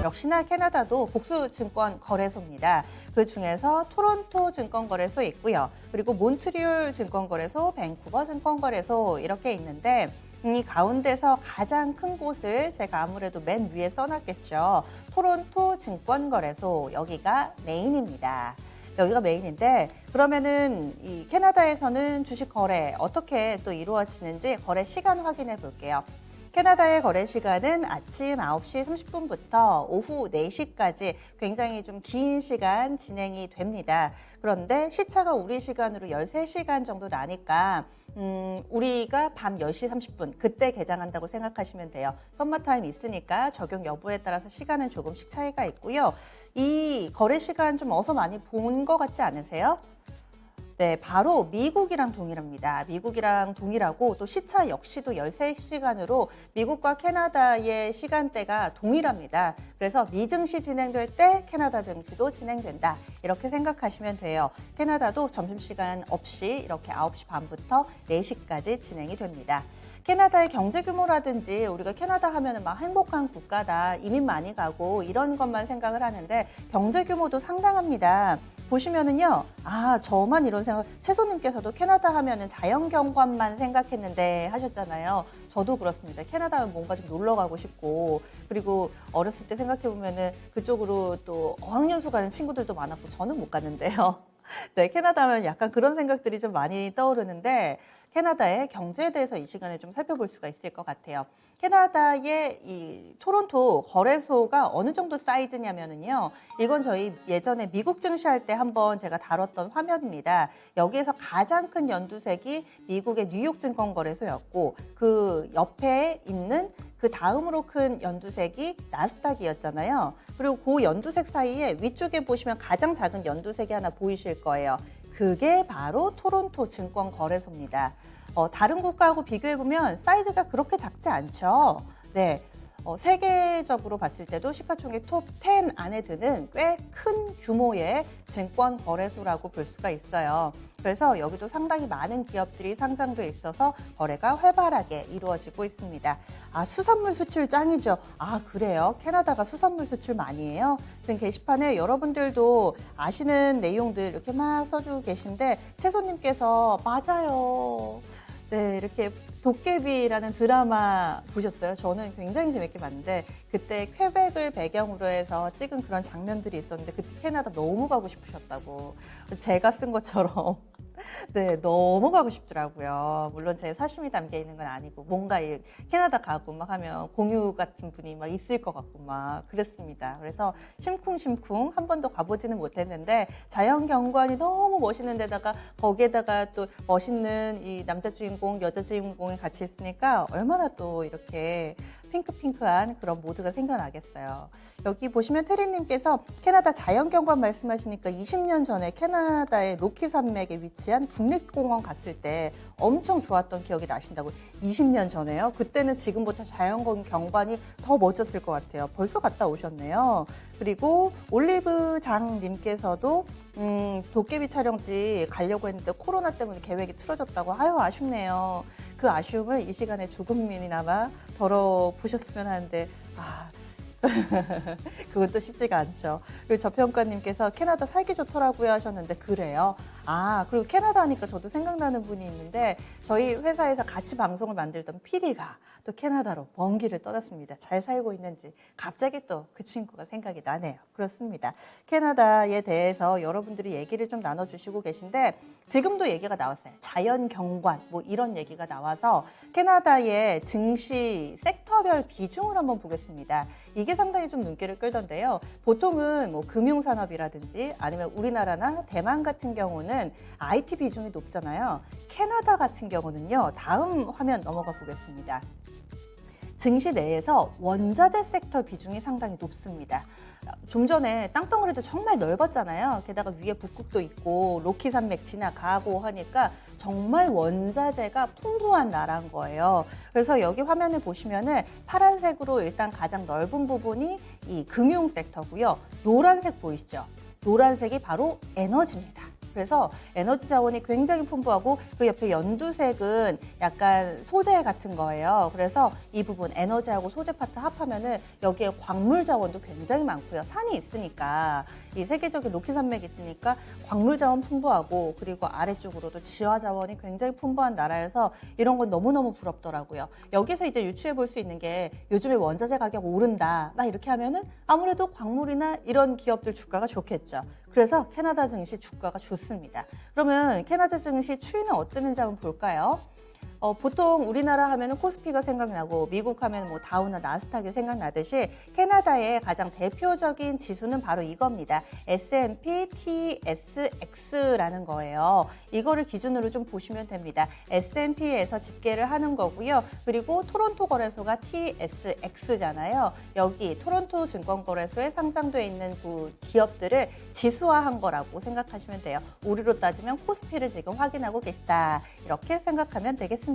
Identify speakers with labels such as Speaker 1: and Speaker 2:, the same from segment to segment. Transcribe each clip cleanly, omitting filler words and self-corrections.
Speaker 1: 역시나 캐나다도 복수증권 거래소입니다. 그 중에서 토론토 증권거래소 있고요. 그리고 몬트리올 증권거래소, 밴쿠버 증권거래소 이렇게 있는데 이 가운데서 가장 큰 곳을 제가 아무래도 맨 위에 써놨겠죠. 토론토 증권거래소, 여기가 메인입니다. 여기가 메인인데 그러면은 이 캐나다에서는 주식 거래 어떻게 또 이루어지는지 거래 시간 확인해 볼게요. 캐나다의 거래 시간은 아침 9시 30분부터 오후 4시까지 굉장히 좀 긴 시간 진행이 됩니다. 그런데 시차가 우리 시간으로 13시간 정도 나니까 우리가 밤 10시 30분 그때 개장한다고 생각하시면 돼요. 썸머타임 있으니까 적용 여부에 따라서 시간은 조금씩 차이가 있고요. 이 거래 시간 좀 어서 많이 본 것 같지 않으세요? 네, 바로 미국이랑 동일합니다. 미국이랑 동일하고 또 시차 역시도 13시간으로 미국과 캐나다의 시간대가 동일합니다. 그래서 미 증시 진행될 때 캐나다 증시도 진행된다. 이렇게 생각하시면 돼요. 캐나다도 점심시간 없이 이렇게 9시 반부터 4시까지 진행이 됩니다. 캐나다의 경제 규모라든지 우리가 캐나다 하면은 막 행복한 국가다, 이민 많이 가고 이런 것만 생각을 하는데 경제 규모도 상당합니다. 보시면은요, 저만 이런 생각, 채소님께서도 캐나다 하면은 자연경관만 생각했는데 하셨잖아요. 저도 그렇습니다. 캐나다 하면 뭔가 좀 놀러 가고 싶고, 그리고 어렸을 때 생각해보면은 그쪽으로 또 어학연수 가는 친구들도 많았고, 저는 못 갔는데요. 네, 캐나다 하면 약간 그런 생각들이 좀 많이 떠오르는데, 캐나다의 경제에 대해서 이 시간에 좀 살펴볼 수가 있을 것 같아요. 캐나다의 이 토론토 거래소가 어느 정도 사이즈냐면요. 이건 저희 예전에 미국 증시할 때 한번 제가 다뤘던 화면입니다. 여기에서 가장 큰 연두색이 미국의 뉴욕 증권거래소였고 그 옆에 있는 그 다음으로 큰 연두색이 나스닥이었잖아요. 그리고 그 연두색 사이에 위쪽에 보시면 가장 작은 연두색이 하나 보이실 거예요. 그게 바로 토론토 증권거래소입니다. 다른 국가하고 비교해보면 사이즈가 그렇게 작지 않죠. 네, 세계적으로 봤을 때도 시가총액 톱 10 안에 드는 꽤 큰 규모의 증권 거래소라고 볼 수가 있어요. 그래서 여기도 상당히 많은 기업들이 상장돼 있어서 거래가 활발하게 이루어지고 있습니다. 수산물 수출 짱이죠. 그래요? 캐나다가 수산물 수출 많이 해요? 등 게시판에 여러분들도 아시는 내용들 이렇게 막 써주고 계신데 채소님께서 맞아요. 네, 이렇게 도깨비라는 드라마 보셨어요? 저는 굉장히 재밌게 봤는데 그때 퀘벡을 배경으로 해서 찍은 그런 장면들이 있었는데 그때 캐나다 너무 가고 싶으셨다고 제가 쓴 것처럼 네, 너무 가고 싶더라고요. 물론 제 사심이 담겨 있는 건 아니고 뭔가 캐나다 가고 막 하면 공유 같은 분이 막 있을 것 같고 막 그랬습니다. 그래서 심쿵심쿵 한 번도 가보지는 못했는데 자연 경관이 너무 멋있는 데다가 거기에다가 또 멋있는 이 남자 주인공, 여자 주인공이 같이 있으니까 얼마나 또 이렇게 핑크핑크한 그런 모드가 생겨나겠어요. 여기 보시면 테리님께서 캐나다 자연경관 말씀하시니까 20년 전에 캐나다의 로키 산맥에 위치한 국립공원 갔을 때 엄청 좋았던 기억이 나신다고. 20년 전에요? 그때는 지금보다 자연경관이 더 멋졌을 것 같아요. 벌써 갔다 오셨네요. 그리고 올리브장님께서도 도깨비 촬영지 가려고 했는데 코로나 때문에 계획이 틀어졌다고. 아쉽네요. 그 아쉬움을 이 시간에 조금이나마 덜어보셨으면 하는데 그것도 쉽지가 않죠. 그리고 저평가님께서 캐나다 살기 좋더라고요 하셨는데 그래요? 그리고 캐나다 하니까 저도 생각나는 분이 있는데 저희 회사에서 같이 방송을 만들던 PD가 또 캐나다로 먼 길을 떠났습니다. 잘 살고 있는지 갑자기 또 그 친구가 생각이 나네요. 그렇습니다. 캐나다에 대해서 여러분들이 얘기를 좀 나눠주시고 계신데 지금도 얘기가 나왔어요. 자연경관 뭐 이런 얘기가 나와서 캐나다의 증시 섹터별 비중을 한번 보겠습니다. 이게 상당히 좀 눈길을 끌던데요. 보통은 뭐 금융산업이라든지 아니면 우리나라나 대만 같은 경우는 IT 비중이 높잖아요. 캐나다 같은 경우는요. 다음 화면 넘어가 보겠습니다. 증시 내에서 원자재 섹터 비중이 상당히 높습니다. 좀 전에 땅덩어리도 정말 넓었잖아요. 게다가 위에 북극도 있고 로키 산맥 지나가고 하니까 정말 원자재가 풍부한 나라인 거예요. 그래서 여기 화면을 보시면은 파란색으로 일단 가장 넓은 부분이 이 금융 섹터고요. 노란색 보이시죠? 노란색이 바로 에너지입니다. 그래서 에너지 자원이 굉장히 풍부하고 그 옆에 연두색은 약간 소재 같은 거예요. 그래서 이 부분 에너지하고 소재 파트 합하면은 여기에 광물 자원도 굉장히 많고요. 산이 있으니까 이 세계적인 로키 산맥이 있으니까 광물 자원 풍부하고 그리고 아래쪽으로도 지화 자원이 굉장히 풍부한 나라여서 이런 건 너무너무 부럽더라고요. 여기서 이제 유추해 볼 수 있는 게 요즘에 원자재 가격 오른다 막 이렇게 하면은 아무래도 광물이나 이런 기업들 주가가 좋겠죠. 그래서 캐나다 증시 주가가 좋습니다. 그러면 캐나다 증시 추이는 어땠는지 한번 볼까요? 보통 우리나라 하면은 코스피가 생각나고 미국 하면 뭐 다우나 나스닥이 생각나듯이 캐나다의 가장 대표적인 지수는 바로 이겁니다. S&P TSX라는 거예요. 이거를 기준으로 좀 보시면 됩니다. S&P에서 집계를 하는 거고요. 그리고 토론토 거래소가 TSX잖아요. 여기 토론토 증권거래소에 상장되어 있는 그 기업들을 지수화한 거라고 생각하시면 돼요. 우리로 따지면 코스피를 지금 확인하고 계시다. 이렇게 생각하면 되겠습니다.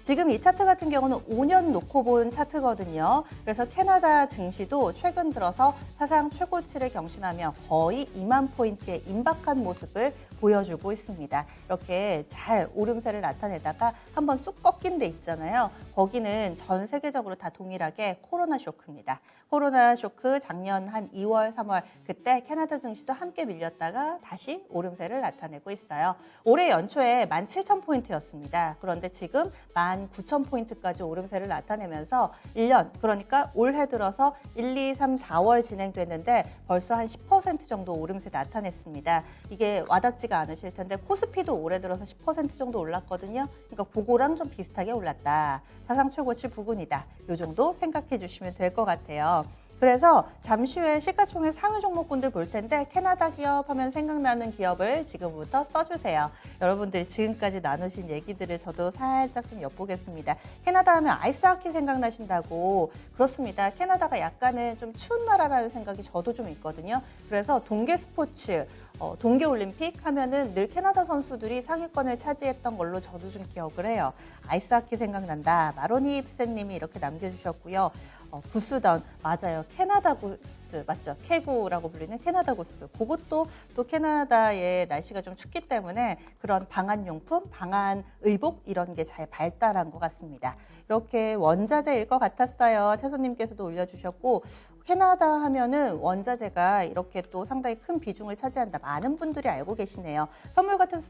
Speaker 1: 지금 이 차트 같은 경우는 5년 놓고 본 차트거든요. 그래서 캐나다 증시도 최근 들어서 사상 최고치를 경신하며 거의 2만 포인트의 임박한 모습을 보여주고 있습니다. 이렇게 잘 오름세를 나타내다가 한번 쑥 꺾인 데 있잖아요. 거기는 전 세계적으로 다 동일하게 코로나 쇼크입니다. 코로나 쇼크 작년 한 2월, 3월 그때 캐나다 증시도 함께 밀렸다가 다시 오름세를 나타내고 있어요. 올해 연초에 17,000포인트였습니다. 그런데 지금 19,000포인트까지 오름세를 나타내면서 1년, 그러니까 올해 들어서 1, 2, 3, 4월 진행됐는데 벌써 한 10% 정도 오름세 나타냈습니다. 이게 와닿지가 않으실 텐데 코스피도 올해 들어서 10% 정도 올랐거든요. 그러니까 그거랑 좀 비슷하게 올랐다. 사상 최고치 부근이다. 이 정도 생각해 주시면 될 것 같아요. 그래서 잠시 후에 시가총액 상위 종목군들 볼 텐데 캐나다 기업 하면 생각나는 기업을 지금부터 써주세요. 여러분들이 지금까지 나누신 얘기들을 저도 살짝 좀 엿보겠습니다. 캐나다 하면 아이스하키 생각나신다고. 그렇습니다. 캐나다가 약간은 좀 추운 나라라는 생각이 저도 좀 있거든요. 그래서 동계 스포츠, 동계올림픽 하면은 늘 캐나다 선수들이 상위권을 차지했던 걸로 저도 좀 기억을 해요. 아이스하키 생각난다. 마로니 입센님이 이렇게 남겨주셨고요. 구스다운, 맞아요. 캐나다 구스, 맞죠? 캐구라고 불리는 캐나다 구스. 그것도 또 캐나다의 날씨가 좀 춥기 때문에 그런 방한용품, 방한의복 이런 게 잘 발달한 것 같습니다. 이렇게 원자재일 것 같았어요. 채소님께서도 올려주셨고, 캐나다 하면은 원자재가 이렇게 또 상당히 큰 비중을 차지한다. 많은 분들이 알고 계시네요. 선물 같은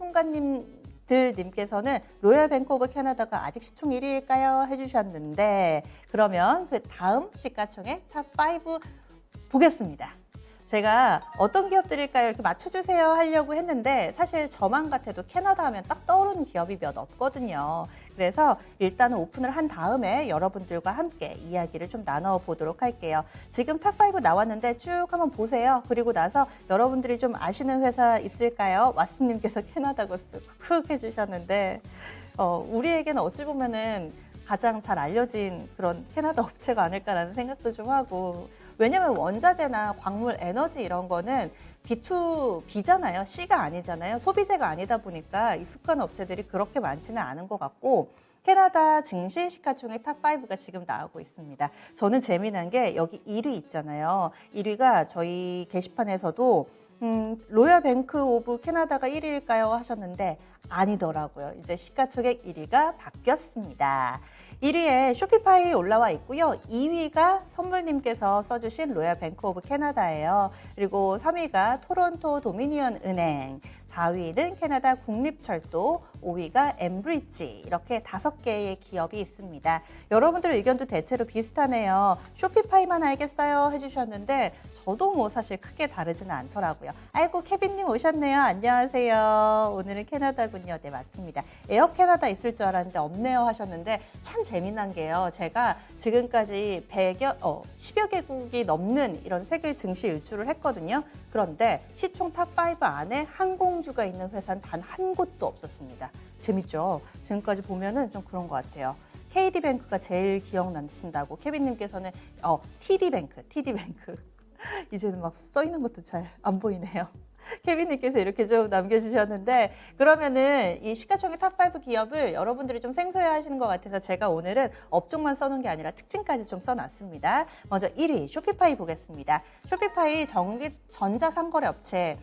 Speaker 1: 순간님께서는 로열 뱅크 오브 캐나다가 아직 시총 1위일까요? 해주셨는데 그러면 그 다음 시가총액 탑5 보겠습니다. 제가 어떤 기업들일까요? 이렇게 맞춰주세요 하려고 했는데 사실 저만 같아도 캐나다 하면 딱 떠오르는 기업이 몇 없거든요. 그래서 일단은 오픈을 한 다음에 여러분들과 함께 이야기를 좀 나눠보도록 할게요. 지금 탑5 나왔는데 쭉 한번 보세요. 그리고 나서 여러분들이 좀 아시는 회사 있을까요? 왓슨님께서 캐나다 고스 쿡 해주셨는데 우리에게는 어찌 보면은 가장 잘 알려진 그런 캐나다 업체가 아닐까라는 생각도 좀 하고, 왜냐면 원자재나 광물, 에너지 이런 거는 B2B잖아요. C가 아니잖아요. 소비재가 아니다 보니까 익숙한 업체들이 그렇게 많지는 않은 것 같고, 캐나다 증시 시가총액 탑5가 지금 나오고 있습니다. 저는 재미난 게 여기 1위 있잖아요. 1위가 저희 게시판에서도 로열 뱅크 오브 캐나다가 1위일까요? 하셨는데 아니더라고요. 이제 시가총액 1위가 바뀌었습니다. 1위에 쇼피파이 올라와 있고요. 2위가 선물님께서 써주신 로열 뱅크 오브 캐나다예요. 그리고 3위가 토론토 도미니언 은행, 4위는 캐나다 국립철도, 5위가 엠브리지, 이렇게 5개의 기업이 있습니다. 여러분들 의견도 대체로 비슷하네요. 쇼피파이만 알겠어요 해주셨는데 저도 뭐 사실 크게 다르지는 않더라고요. 아이고 케빈님 오셨네요. 안녕하세요. 오늘은 캐나다군요. 네 맞습니다. 에어 캐나다 있을 줄 알았는데 없네요 하셨는데 참 재미난 게요. 제가 지금까지 10여 개국이 넘는 이런 세계 증시 일주를 했거든요. 그런데 시총 탑5 안에 항공주가 있는 회사는 단 한 곳도 없었습니다. 재밌죠? 지금까지 보면은 좀 그런 것 같아요. KD뱅크가 제일 기억나신다고 케빈님께서는 TD뱅크 이제는 막 써있는 것도 잘 안 보이네요. 케빈님께서 이렇게 좀 남겨주셨는데, 그러면은 이 시가총액 탑5 기업을 여러분들이 좀 생소해 하시는 것 같아서 제가 오늘은 업종만 써놓은 게 아니라 특징까지 좀 써놨습니다. 먼저 1위 쇼피파이 보겠습니다. 쇼피파이 전자상거래 업체,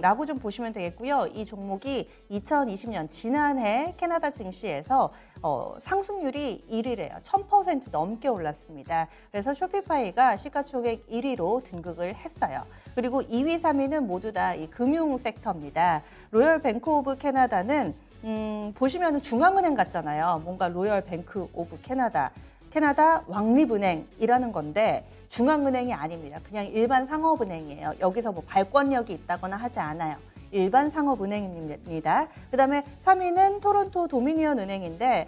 Speaker 1: 라고 좀 보시면 되겠고요. 이 종목이 2020년 지난해 캐나다 증시에서 상승률이 1위래요. 1000% 넘게 올랐습니다. 그래서 쇼피파이가 시가총액 1위로 등극을 했어요. 그리고 2위, 3위는 모두 다 이 금융 섹터입니다. 로열 뱅크 오브 캐나다는 보시면 중앙은행 같잖아요. 뭔가 로열 뱅크 오브 캐나다 왕립은행이라는 건데 중앙은행이 아닙니다. 그냥 일반 상업은행이에요. 여기서 뭐 발권력이 있다거나 하지 않아요. 일반 상업은행입니다. 그다음에 3위는 토론토 도미니언 은행인데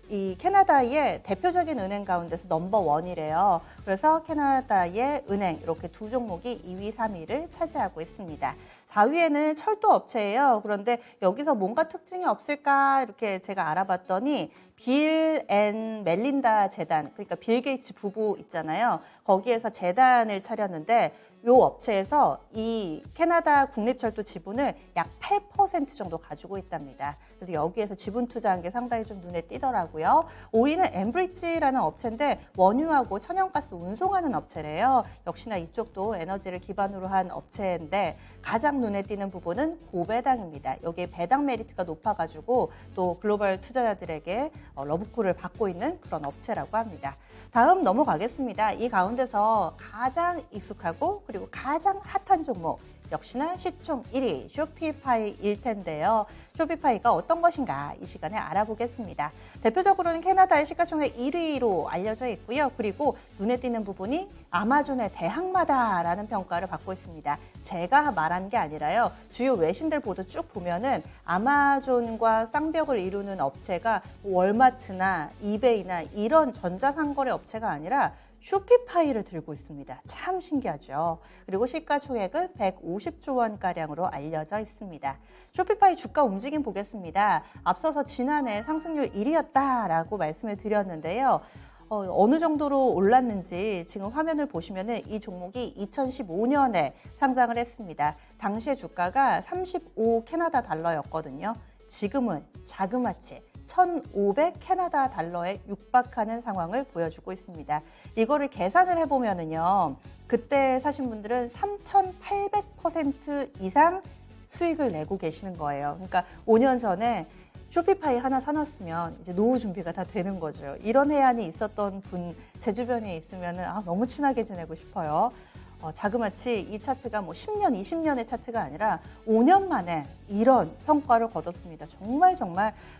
Speaker 1: 이 캐나다의 대표적인 은행 가운데서 넘버 원이래요. 그래서 캐나다의 은행 이렇게 두 종목이 2위, 3위를 차지하고 있습니다. 4위에는 철도 업체예요. 그런데 여기서 뭔가 특징이 없을까 이렇게 제가 알아봤더니 빌 앤 멜린다 재단, 그러니까 빌 게이츠 부부 있잖아요. 거기에서 재단을 차렸는데 이 업체에서 이 캐나다 국립철도 지분을 약 8% 정도 가지고 있답니다. 그래서 여기에서 지분 투자한 게 상당히 좀 눈에 띄더라고요. 5위는 엠브리지라는 업체인데 원유하고 천연가스 운송하는 업체래요. 역시나 이쪽도 에너지를 기반으로 한 업체인데 가장 눈에 띄는 부분은 고배당입니다. 여기에 배당 메리트가 높아가지고 또 글로벌 투자자들에게 러브콜을 받고 있는 그런 업체라고 합니다. 다음 넘어가겠습니다. 이 가운데서 가장 익숙하고 그리고 가장 핫한 종목 역시나 시총 1위 쇼피파이일 텐데요. 쇼피파이가 어떤 것인가 이 시간에 알아보겠습니다. 대표적으로는 캐나다의 시가총액 1위로 알려져 있고요. 그리고 눈에 띄는 부분이 아마존의 대항마다라는 평가를 받고 있습니다. 제가 말한 게 아니라요. 주요 외신들 보도 쭉 보면은 아마존과 쌍벽을 이루는 업체가 월마트나 이베이나 이런 전자상거래 업체가 아니라 쇼피파이를 들고 있습니다. 참 신기하죠. 그리고 시가총액은 150조 원가량으로 알려져 있습니다. 쇼피파이 주가 움직임 보겠습니다. 앞서서 지난해 상승률 1위였다라고 말씀을 드렸는데요. 어느 정도로 올랐는지 지금 화면을 보시면 이 종목이 2015년에 상장을 했습니다. 당시의 주가가 35 캐나다 달러였거든요. 지금은 자그마치 1,500 캐나다 달러에 육박하는 상황을 보여주고 있습니다. 이거를 계산을 해보면은요, 그때 사신 분들은 3,800% 이상 수익을 내고 계시는 거예요. 그러니까 5년 전에 쇼피파이 하나 사놨으면 이제 노후 준비가 다 되는 거죠. 이런 해안이 있었던 분 제 주변에 있으면은 너무 친하게 지내고 싶어요. 자그마치 이 차트가 뭐 10년, 20년의 차트가 아니라 5년 만에 이런 성과를 거뒀습니다. 정말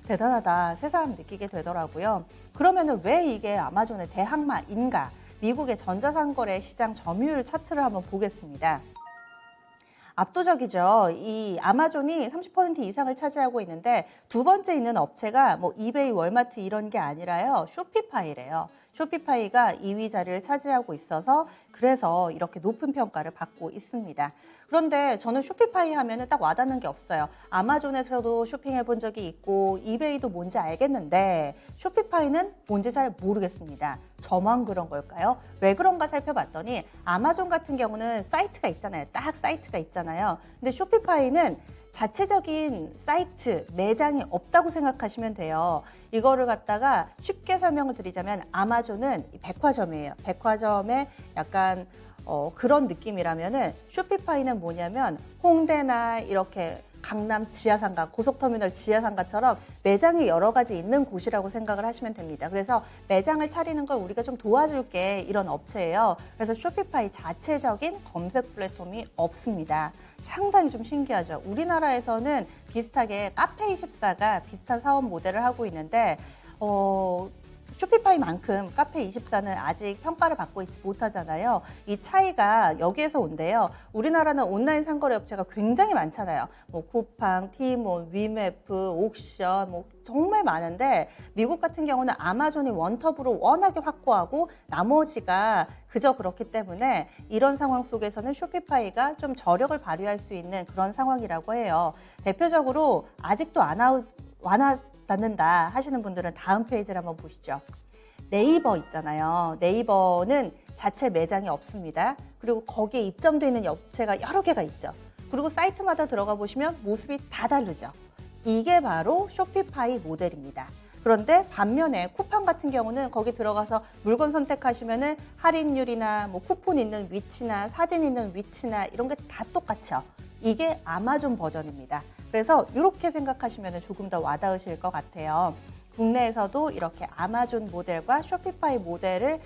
Speaker 1: 대단하다 새삼 느끼게 되더라고요. 그러면은 왜 이게 아마존의 대항마인가? 미국의 전자상거래 시장 점유율 차트를 한번 보겠습니다. 압도적이죠. 이 아마존이 30% 이상을 차지하고 있는데 두 번째 있는 업체가 뭐 이베이, 월마트 이런 게 아니라요. 쇼피파이래요. 쇼피파이가 2위 자리를 차지하고 있어서 그래서 이렇게 높은 평가를 받고 있습니다. 그런데 저는 쇼피파이 하면은 딱 와닿는 게 없어요. 아마존에서도 쇼핑해 본 적이 있고 이베이도 뭔지 알겠는데 쇼피파이는 뭔지 잘 모르겠습니다. 저만 그런 걸까요? 왜 그런가 살펴봤더니 아마존 같은 경우는 사이트가 있잖아요. 딱 사이트가 있잖아요. 근데 쇼피파이는 자체적인 사이트, 매장이 없다고 생각하시면 돼요. 이거를 갖다가 쉽게 설명을 드리자면 아마존은 백화점이에요. 백화점의 약간 그런 느낌이라면은 쇼피파이는 뭐냐면 홍대나 이렇게 강남 지하상가, 고속터미널 지하상가처럼 매장이 여러 가지 있는 곳이라고 생각을 하시면 됩니다. 그래서 매장을 차리는 걸 우리가 좀 도와줄게 이런 업체예요. 그래서 쇼피파이 자체적인 검색 플랫폼이 없습니다. 상당히 좀 신기하죠. 우리나라에서는 비슷하게 카페24가 비슷한 사업 모델을 하고 있는데 쇼피파이만큼 카페24는 아직 평가를 받고 있지 못하잖아요. 이 차이가 여기에서 온대요. 우리나라는 온라인 상거래 업체가 굉장히 많잖아요. 뭐 쿠팡, 티몬, 위메프, 옥션 뭐 정말 많은데 미국 같은 경우는 아마존이 원톱으로 워낙에 확고하고 나머지가 그저 그렇기 때문에 이런 상황 속에서는 쇼피파이가 좀 저력을 발휘할 수 있는 그런 상황이라고 해요. 대표적으로 아직도 안 와닿는다 하시는 분들은 다음 페이지를 한번 보시죠. 네이버 있잖아요. 네이버는 자체 매장이 없습니다. 그리고 거기에 입점되어 있는 업체가 여러 개가 있죠. 그리고 사이트마다 들어가 보시면 모습이 다 다르죠. 이게 바로 쇼피파이 모델입니다. 그런데 반면에 쿠팡 같은 경우는 거기 들어가서 물건 선택하시면은 할인율이나 뭐 쿠폰 있는 위치나 사진 있는 위치나 이런 게 다 똑같죠. 이게 아마존 버전입니다. 그래서 이렇게 생각하시면 조금 더 와닿으실 것 같아요. 국내에서도 이렇게 아마존 모델과 쇼피파이 모델을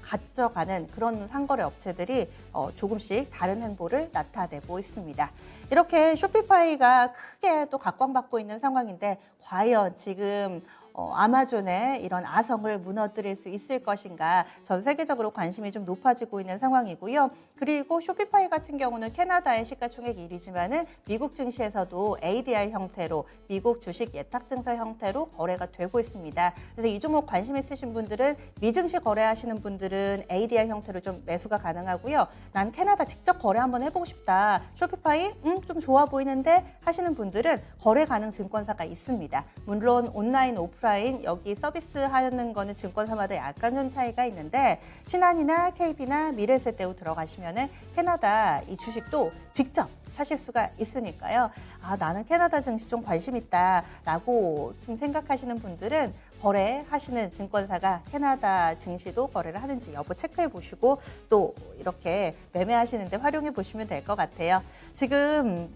Speaker 1: 가져가는 그런 상거래 업체들이 조금씩 다른 행보를 나타내고 있습니다. 이렇게 쇼피파이가 크게 또 각광받고 있는 상황인데 과연 지금 아마존의 이런 아성을 무너뜨릴 수 있을 것인가, 전 세계적으로 관심이 좀 높아지고 있는 상황이고요. 그리고 쇼피파이 같은 경우는 캐나다의 시가총액 1위지만은 미국 증시에서도 ADR 형태로, 미국 주식 예탁 증서 형태로 거래가 되고 있습니다. 그래서 이 종목 관심 있으신 분들은, 미증시 거래하시는 분들은 ADR 형태로 좀 매수가 가능하고요. 난 캐나다 직접 거래 한번 해보고 싶다, 쇼피파이 좀 좋아 보이는데 하시는 분들은 거래 가능 증권사가 있습니다. 물론 온라인, 오프라인 여기 서비스하는 거는 증권사마다 약간 좀 차이가 있는데, 신한이나 KB나 미래에셋대우 들어가시면은 캐나다 이 주식도 직접 사실 수가 있으니까요. 아, 나는 캐나다 증시 좀 관심 있다라고 좀 생각하시는 분들은 거래하시는 증권사가 캐나다 증시도 거래를 하는지 여부 체크해 보시고 또 이렇게 매매하시는데 활용해 보시면 될 것 같아요. 지금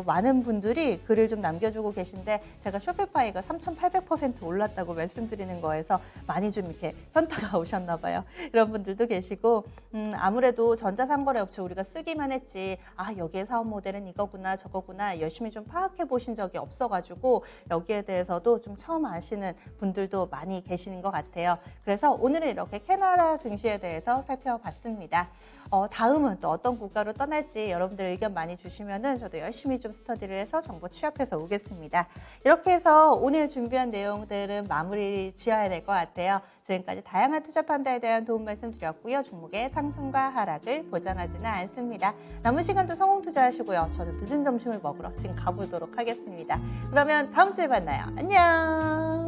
Speaker 1: 많은 분들이 글을 좀 남겨주고 계신데, 제가 쇼피파이가 3,800% 올랐다고 말씀드리는 거에서 많이 좀 이렇게 현타가 오셨나 봐요. 이런 분들도 계시고, 아무래도 전자상거래 업체 우리가 쓰기만 했지, 아, 여기에 사업 모델은 이거구나 저거구나 열심히 좀 파악해 보신 적이 없어가지고 여기에 대해서도 좀 처음 아시는 분들도 많이 계시는 것 같아요. 그래서 오늘은 이렇게 캐나다 증시에 대해서 살펴봤습니다. 다음은 또 어떤 국가로 떠날지 여러분들 의견 많이 주시면은 저도 열심히 좀 스터디를 해서 정보 취합해서 오겠습니다. 이렇게 해서 오늘 준비한 내용들은 마무리 지어야 될 것 같아요. 지금까지 다양한 투자 판단에 대한 도움 말씀드렸고요. 종목의 상승과 하락을 보장하지는 않습니다. 남은 시간도 성공 투자하시고요. 저는 늦은 점심을 먹으러 지금 가보도록 하겠습니다. 그러면 다음 주에 만나요. 안녕.